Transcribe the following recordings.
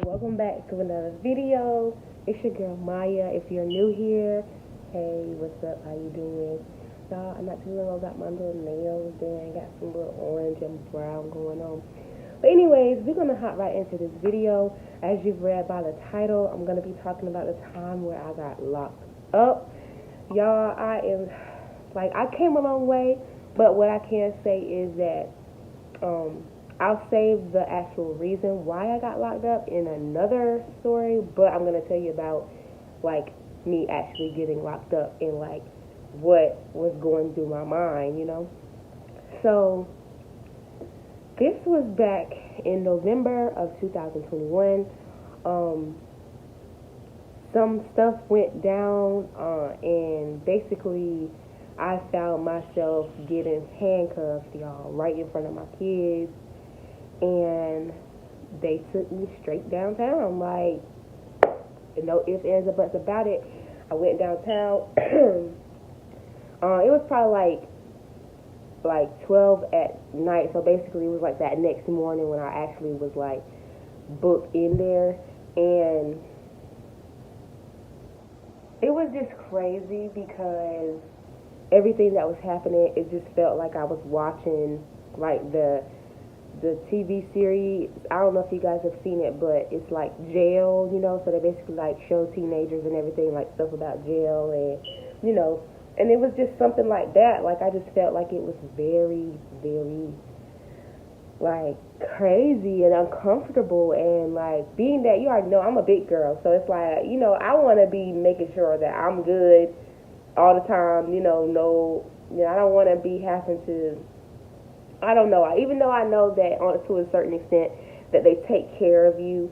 Welcome back to another video. It's your girl Maya. If you're new here, hey, what's up? How you doing? Y'all, I'm not too long got my little nails done. Got some little orange and brown going on. But anyways, we're gonna hop right into this video. As you've read by the title, I'm gonna be talking about the time where I got locked up. Y'all, I came a long way, but what I can say is that I'll save the actual reason why I got locked up in another story, but I'm going to tell you about, me actually getting locked up and, what was going through my mind, you know? So, this was back in November of 2021. Some stuff went down, and basically, I found myself getting handcuffed, y'all, right in front of my kids. And they took me straight downtown, no ifs, ands, or buts about it. I went downtown. It was probably like 12 at night, so basically it was like that next morning when I actually was booked in there, and it was just crazy because everything that was happening, it just felt like I was watching the TV series. I don't know if you guys have seen it, but it's like jail, you know, so they basically show teenagers and everything, stuff about jail, and you know, and it was just something like that. I just felt like it was very, very crazy and uncomfortable, and being that you already know I'm a big girl, so it's I want to be making sure that I'm good all the time, I don't want to be having to, I don't know. Even though I know that to a certain extent that they take care of you,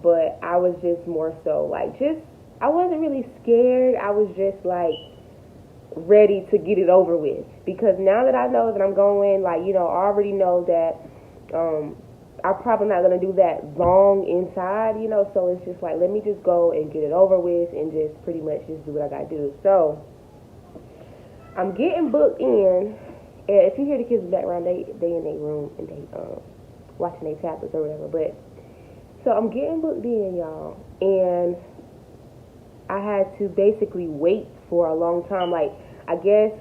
but I was just more so I wasn't really scared. I was just ready to get it over with, because now that I know that I'm going, I already know that I'm probably not going to do that long inside, so it's just let me just go and get it over with and just pretty much just do what I got to do. So I'm getting booked in. If you hear the kids in the background, they in their room and they watching their tablets or whatever. But so I'm getting booked in, y'all, and I had to basically wait for a long time. I guess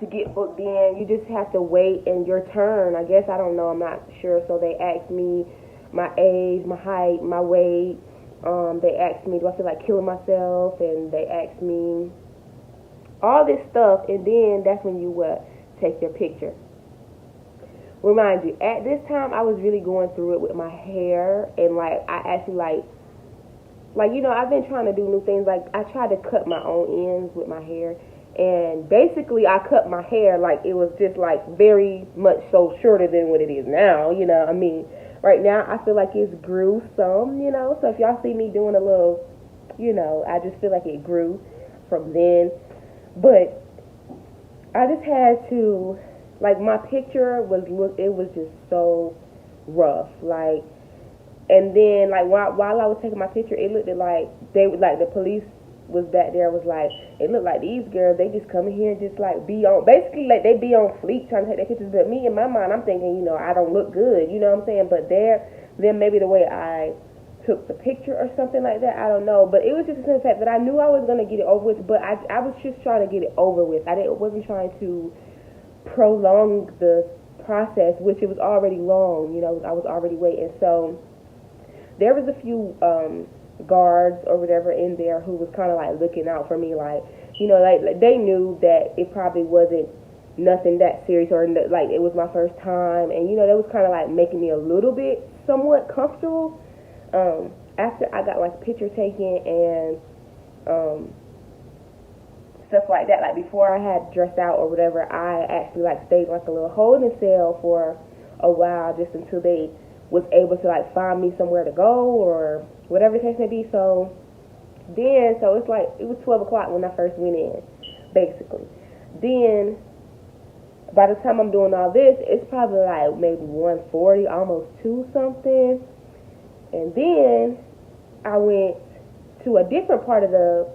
to get booked in, you just have to wait in your turn. I guess, I don't know, I'm not sure. So they asked me my age, my height, my weight. They asked me, do I feel like killing myself? And they asked me all this stuff, and then that's when you take your picture. Remind you, at this time I was really going through it with my hair, and I actually I've been trying to do new things. I tried to cut my own ends with my hair, and basically I cut my hair it was just very much so shorter than what it is now. Right now I feel like it's grew some, so if y'all see me doing a little, I just feel like it grew from then. But I just had to, my picture it was just so rough, and then, while I was taking my picture, it looked like the police was back there, it looked like these girls, they just come in here and just, be on, basically, they be on fleek trying to take their pictures, but me, in my mind, I'm thinking, I don't look good, you know what I'm saying, but then maybe the way I took the picture or something like that, I don't know, but it was just the fact that I knew I was going to get it over with, but I was just trying to get it over with. I wasn't trying to prolong the process, which it was already long, I was already waiting. So there was a few guards or whatever in there who was kind of looking out for me, they knew that it probably wasn't nothing that serious, or like it was my first time, and you know, that was kind of like making me a little bit somewhat comfortable. After I got like picture taken and stuff like that, like before I had dressed out or whatever, I actually like stayed like a little holding cell for a while, just until they was able to like find me somewhere to go or whatever the case may be. So it's like it was 12 o'clock when I first went in, basically. Then by the time I'm doing all this, it's probably like maybe 1:40, almost 2 something. And then I went to a different part of the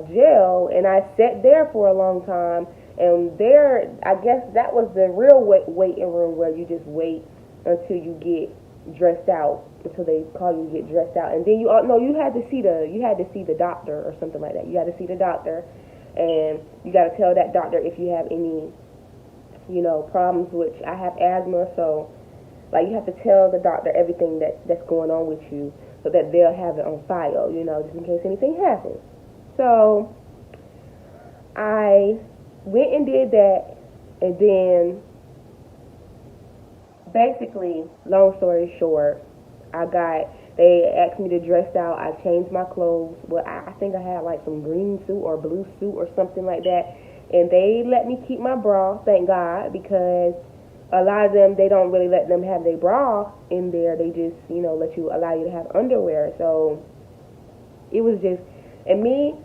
jail, and I sat there for a long time. And there, I guess that was the real waiting room, where you just wait until you get dressed out, until they call you to get dressed out. And then you had to see the doctor or something like that. You had to see the doctor, and you got to tell that doctor if you have any, you know, problems. Which I have asthma, so like you have to tell the doctor everything that's going on with you, so that they'll have it on file, you know, just in case anything happens. So I went and did that, and then basically, long story short, they asked me to dress out. I changed my clothes. Well, I think I had like some green suit or blue suit or something like that, and they let me keep my bra, thank God, because a lot of them, they don't really let them have their bra in there. They just, you know, allow you to have underwear. So it was just, and me,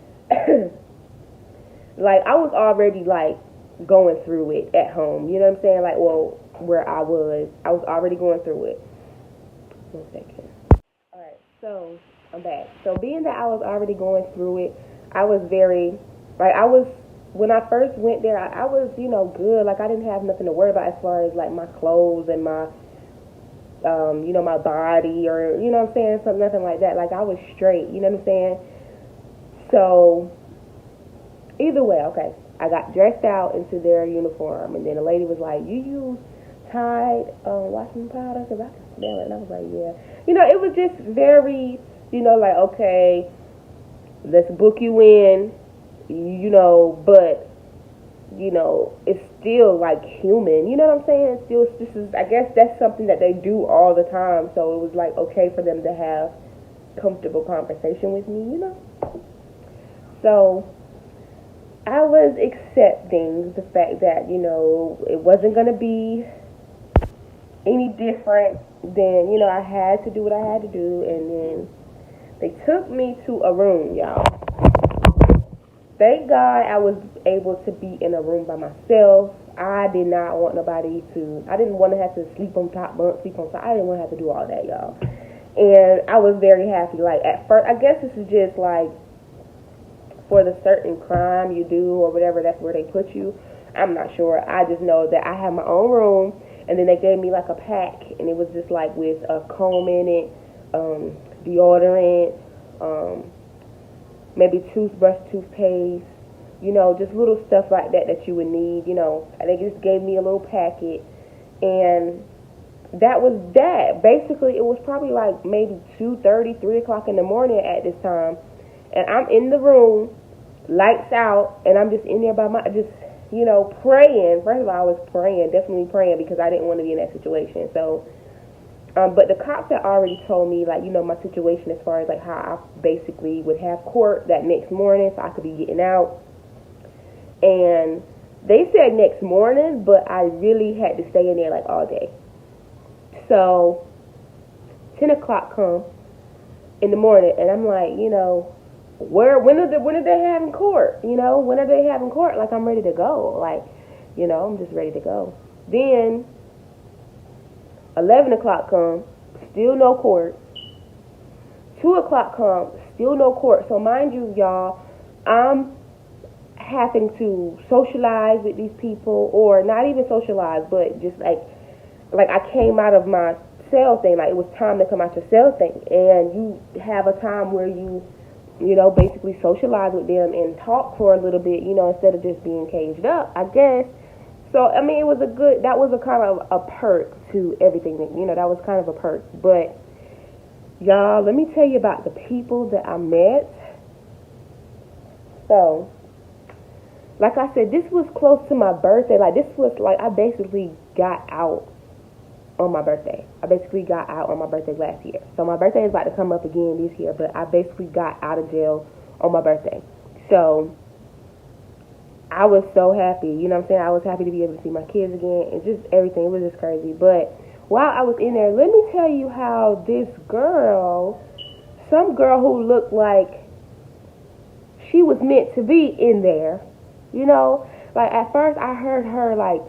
like, I was already like going through it at home. You know what I'm saying? Like, well, where I was already going through it. 1 second. All right, so I'm back. So being that I was already going through it, I was very, like, when I first went there, I was, you know, good. Like, I didn't have nothing to worry about as far as like my clothes and my, you know, my body, or, you know what I'm saying, nothing like that. Like, I was straight. You know what I'm saying? So either way, okay, I got dressed out into their uniform, and then the lady was like, "You use Tide washing powder?" Because I could smell it, and I was like, "Yeah." You know, it was just very, you know, like, okay, let's book you in, you know, but, you know, it's still like human. You know what I'm saying? I guess that's something that they do all the time. So it was like okay for them to have comfortable conversation with me, you know. So I was accepting the fact that, you know, it wasn't going to be any different than, you know, I had to do what I had to do. And then they took me to a room, y'all. Thank God I was able to be in a room by myself. I did not want I didn't want to have to sleep on top bunk, sleep on top. I didn't want to have to do all that, y'all. And I was very happy. Like, at first, I guess this is just like for the certain crime you do or whatever, that's where they put you. I'm not sure. I just know that I have my own room, and then they gave me like a pack, and it was just like with a comb in it, deodorant, maybe toothbrush, toothpaste, you know, just little stuff like that you would need, you know. And they just gave me a little packet, and that was that. Basically, it was probably like maybe 2:30, 3 o'clock in the morning at this time, and I'm in the room, lights out, and I'm just in there you know, praying. First of all, I was praying, definitely praying, because I didn't want to be in that situation. So, but the cops had already told me, like, you know, my situation as far as like how I basically would have court that next morning, so I could be getting out. And they said next morning, but I really had to stay in there like all day. So 10 o'clock come in the morning, and I'm like, you know, when are they having court? You know, when are they having court? Like, I'm ready to go. Like, you know, I'm just ready to go. Then 11 o'clock come, still no court. 2 o'clock come, still no court. So mind you, y'all, I'm having to socialize with these people, or not even socialize, but just like I came out of my cell thing. Like, it was time to come out your cell thing, and you have a time where you know, basically socialize with them and talk for a little bit, you know, instead of just being caged up, I guess. So, I mean, that was a kind of a perk to everything, you know, that was kind of a perk. But, y'all, let me tell you about the people that I met. So, like I said, this was close to my birthday. Like, this was like, I basically got out on my birthday. I basically got out on my birthday last year. So my birthday is about to come up again this year, but I basically got out of jail on my birthday. So I was so happy, you know what I'm saying? I was happy to be able to see my kids again and just everything. It was just crazy. But while I was in there, let me tell you how this girl, some girl who looked like she was meant to be in there, you know? Like, at first I heard her, like,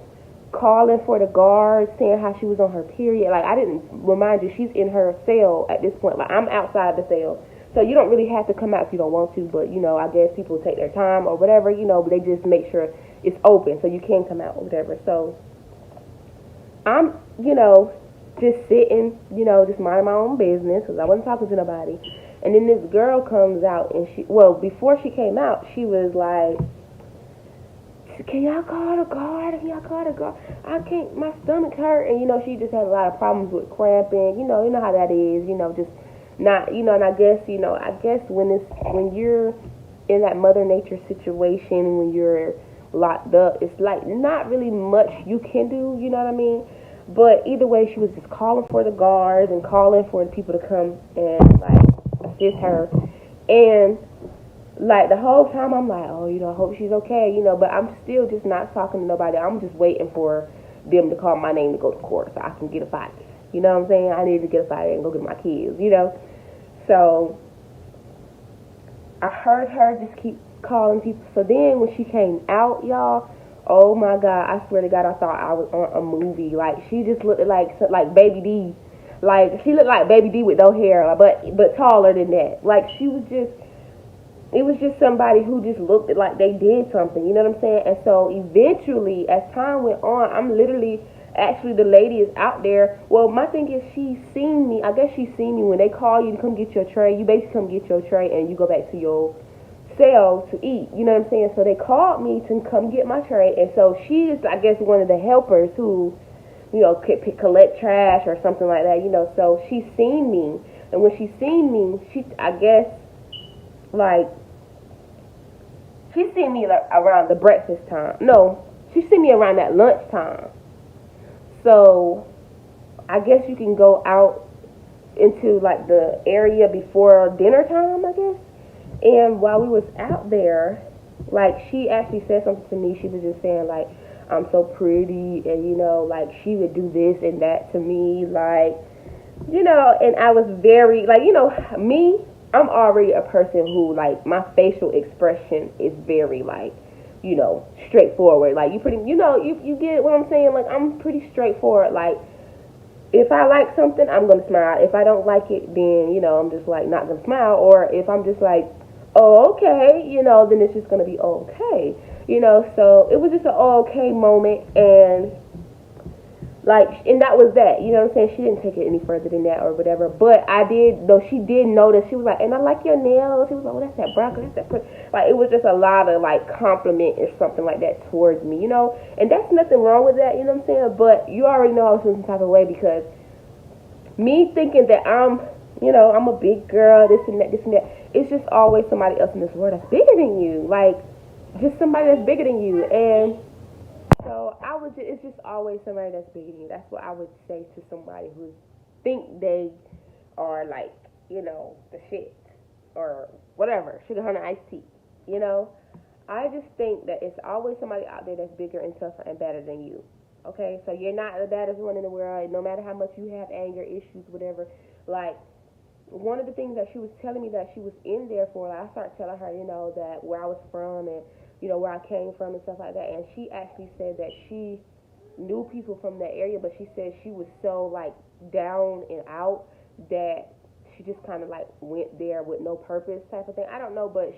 calling for the guards, saying how she was on her period. Like, I didn't remind you, she's in her cell at this point. Like, I'm outside the cell. So you don't really have to come out if you don't want to, but, you know, I guess people take their time or whatever, you know, but they just make sure it's open so you can come out or whatever. So I'm, you know, just sitting, you know, just minding my own business because I wasn't talking to nobody. And then this girl comes out and before she came out, she was like, can y'all call the guard? Can y'all call the guard? I can't, my stomach hurt. And, you know, she just had a lot of problems with cramping. You know how that is, you know, just not, you know, and I guess when you're in that Mother Nature situation, when you're locked up, it's like not really much you can do, you know what I mean? But either way, she was just calling for the guards and calling for the people to come and, like, assist her. And like, the whole time, I'm like, oh, you know, I hope she's okay, you know, but I'm still just not talking to nobody. I'm just waiting for them to call my name to go to court so I can get up out of there. You know what I'm saying? I need to get up out of there and go get my kids, you know? So I heard her just keep calling people. So then when she came out, y'all, oh, my God, I swear to God, I thought I was on a movie. Like, she just looked like Baby D. Like, she looked like Baby D with no hair, but taller than that. Like, it was just somebody who just looked like they did something, you know what I'm saying? And so eventually, as time went on, actually the lady is out there. Well, my thing is she's seen me. I guess she's seen me when they call you to come get your tray. You basically come get your tray and you go back to your cell to eat, you know what I'm saying? So they called me to come get my tray. And so she is, I guess, one of the helpers who, you know, collect trash or something like that, you know. So she's seen me. And when she's seen me, I guess, like, she seen me around the breakfast time. No, she seen me around that lunchtime. So I guess you can go out into, like, the area before dinner time, I guess. And while we was out there, like, she actually said something to me. She was just saying, like, I'm so pretty, and, you know, like, she would do this and that to me, like, you know. And I was very, like, you know, I'm already a person who, like, my facial expression is very, like, you know, straightforward. Like, you get what I'm saying? Like, I'm pretty straightforward. Like, if I like something, I'm going to smile. If I don't like it, then, you know, I'm just, like, not going to smile. Or if I'm just like, oh, okay, you know, then it's just going to be okay. You know, so it was just an okay moment. And, like, and that was that, you know what I'm saying? She didn't take it any further than that or whatever. But she did notice. She was like, and I like your nails. She was like, well, that's that broccoli, that's that pretty. Like, it was just a lot of, like, compliment or something like that towards me, you know? And that's nothing wrong with that, you know what I'm saying? But you already know I was feeling some type of way because me thinking that I'm a big girl, this and that, it's just always somebody else in this world that's bigger than you. Like, just somebody that's bigger than you. And so it's just always somebody that's bigger than you. That's what I would say to somebody who think they are, like, you know, the shit or whatever, sugar honey iced tea, you know. I just think that it's always somebody out there that's bigger and tougher and better than you. Okay, so you're not the baddest one in the world, no matter how much you have anger issues, whatever. Like, one of the things that she was telling me that she was in there for, like, I started telling her, you know, that where I was from and, you know, where I came from and stuff like that. And she actually said that she knew people from that area, but she said she was so, like, down and out that she just kind of, like, went there with no purpose type of thing. I don't know, but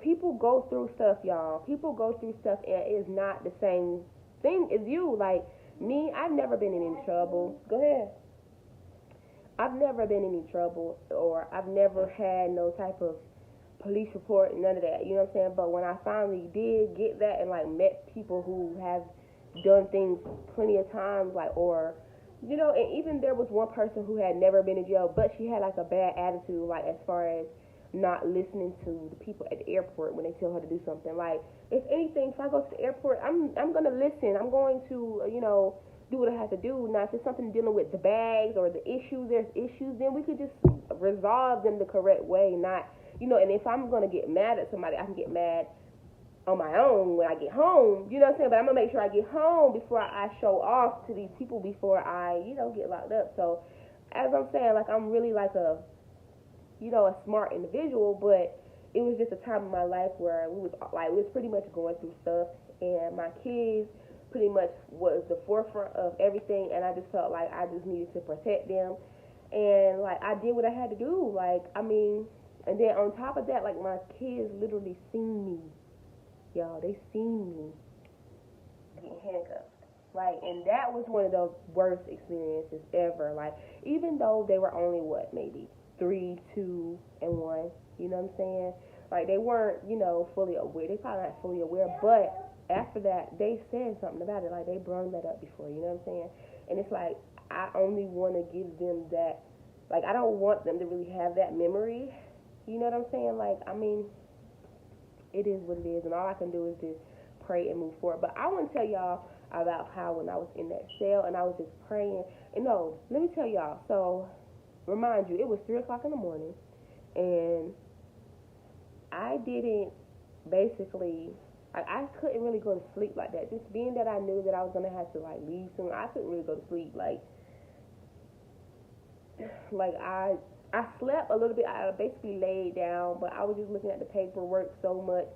people go through stuff, y'all. People go through stuff, and it is not the same thing as you. Like, me, I've never been in any trouble. Go ahead. I've never been in any trouble, or I've never had no type of police report, none of that, you know what I'm saying? But when I finally did get that and, like, met people who have done things plenty of times, like, or, you know, and even there was one person who had never been in jail, but she had, like, a bad attitude, like, as far as, not listening to the people at the airport when they tell her to do something. Like, if anything, if I go to the airport, I'm gonna listen. I'm going to, do what I have to do. Now, if it's something dealing with the bags or the issues, there's issues, then we could just resolve them the correct way. Not, and if I'm gonna get mad at somebody, I can get mad on my own when I get home, you know what I'm saying? But I'm gonna make sure I get home before I show off to these people before I, get locked up. So, as I'm saying, like, I'm really like a smart individual, but it was just a time in my life where we was pretty much going through stuff, and my kids pretty much was the forefront of everything, and I just felt like I just needed to protect them, and like I did what I had to do, like, I mean, and then on top of that, like, my kids literally seen me, y'all, they seen me getting handcuffed. Like, and that was one of the worst experiences ever. Like, even though they were only maybe 3, 2, and 1, you know what I'm saying? Like, they weren't, fully aware. They probably not fully aware, but after that, they said something about it. Like, they brought that up before, you know what I'm saying? And it's like, I only want to give them that. Like, I don't want them to really have that memory, you know what I'm saying? Like, I mean, it is what it is, and all I can do is just pray and move forward. But I want to tell y'all about how when I was in that cell and I was just praying. And no, let me tell y'all. So, remind you, it was 3 o'clock in the morning, and I didn't basically, I couldn't really go to sleep like that. Just being that I knew that I was going to have to, like, leave soon, I couldn't really go to sleep. Like I slept a little bit. I basically laid down, but I was just looking at the paperwork so much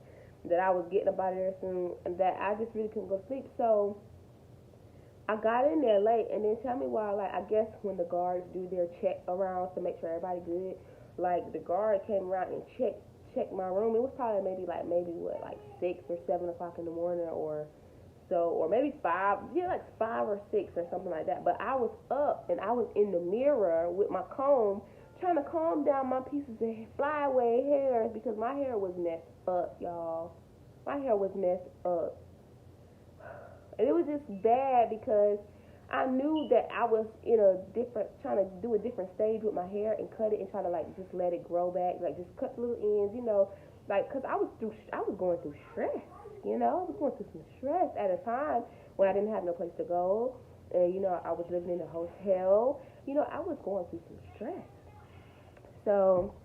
that I was getting up out of there soon, and that I just really couldn't go to sleep. So I got in there late, and then tell me why, like, I guess when the guards do their check around to make sure everybody good, like, the guard came around and checked my room. It was probably maybe 6 or 7 o'clock in the morning, or so, or maybe 5, like 5 or 6 or something like that. But I was up, and I was in the mirror with my comb, trying to calm down my pieces of flyaway hairs, because my hair was messed up, y'all. My hair was messed up. And it was just bad because I knew that I was trying to do a different stage with my hair and cut it and try to, like, just let it grow back, like, just cut the little ends, like, because I was going through stress, I was going through some stress at a time when I didn't have no place to go, and, I was living in a hotel, I was going through some stress. So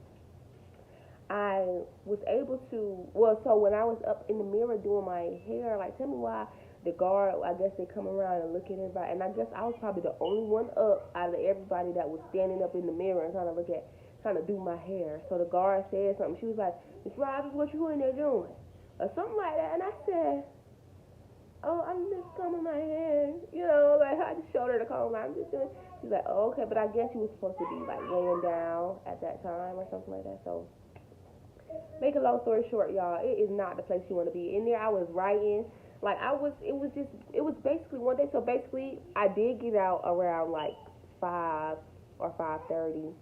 I was able to, so when I was up in the mirror doing my hair, like, tell me why the guard, I guess they come around and look at everybody, and I guess I was probably the only one up out of everybody that was standing up in the mirror and trying to do my hair. So the guard said something. She was like, "Miss Rogers, what you in there doing?" Or something like that, and I said, "Oh, I'm just combing my hair," like, I just showed her the comb, like, I'm just doing. She's like, "Oh, okay," but I guess she was supposed to be, like, laying down at that time or something like that. So, make a long story short, y'all, it is not the place you want to be. In there, I was writing. Like, it was basically one day. So basically, I did get out around like 5 or 5:30,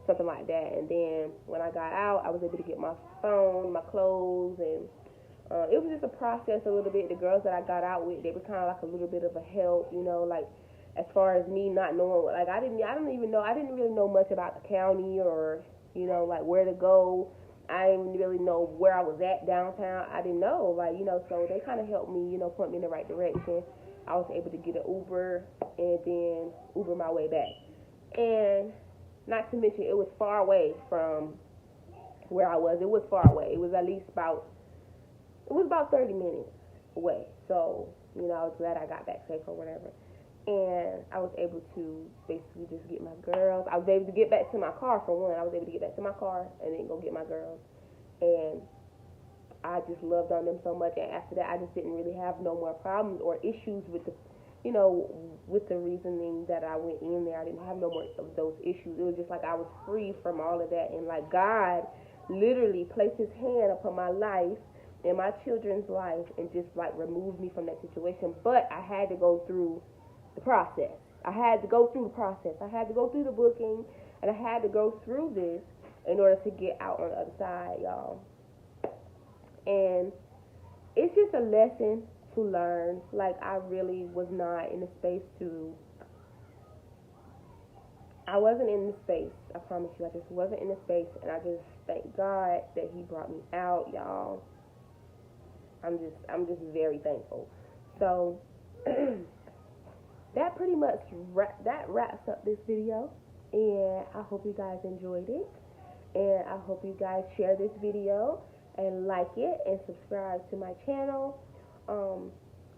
something like that. And then when I got out, I was able to get my phone, my clothes, and it was just a process a little bit. The girls that I got out with, they were kind of like a little bit of a help, like, as far as me not knowing, like, I didn't really know much about the county, or, like, where to go. I didn't really know where I was at downtown. I didn't know, like, so they kind of helped me, point me in the right direction. I was able to get an Uber and then Uber my way back. And not to mention, it was far away from where I was. It was far away. It was about 30 minutes away. So, I was glad I got back safe or whatever. And I was able to basically just get my girls. I was able to get back to my car, for one. I was able to get back to my car and then go get my girls. And I just loved on them so much. And after that, I just didn't really have no more problems or issues with with the reasoning that I went in there. I didn't have no more of those issues. It was just like I was free from all of that. And, like, God literally placed his hand upon my life and my children's life and just, like, removed me from that situation. But I had to go through the process. I had to go through the process. I had to go through the booking, and I had to go through this in order to get out on the other side, y'all. And it's just a lesson to learn. Like, I really was not in a space to I wasn't in the space. I promise you, I just wasn't in the space, and I just thank God that He brought me out, y'all. I'm just very thankful. So that pretty much wraps up this video, and I hope you guys enjoyed it, and I hope you guys share this video and like it and subscribe to my channel.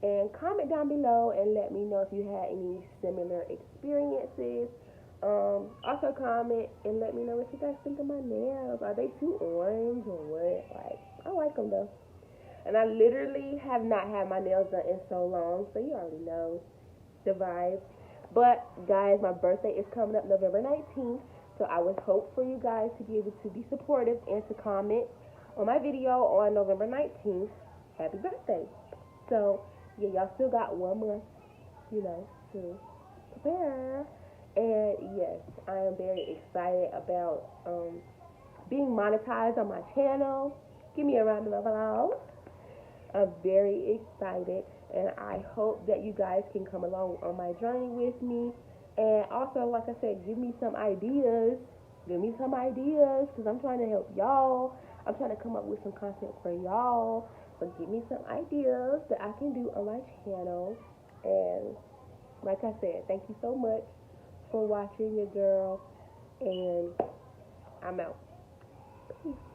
And comment down below and let me know if you had any similar experiences. Also comment and let me know what you guys think of my nails. Are they too orange or what? Like, I like them though. And I literally have not had my nails done in so long, so you already know the vibe. But guys, my birthday is coming up November 19th, so I would hope for you guys to be able to be supportive and to comment on my video on November 19th. Happy birthday. So yeah, y'all still got 1 month, to prepare. And yes, I am very excited about being monetized on my channel. Give me a round of applause. I'm very excited, and I hope that you guys can come along on my journey with me. And also, like I said, give me some ideas. Give me some ideas, because I'm trying to help y'all. I'm trying to come up with some content for y'all. So give me some ideas that I can do on my channel. And like I said, thank you so much for watching your girl. And I'm out. Peace.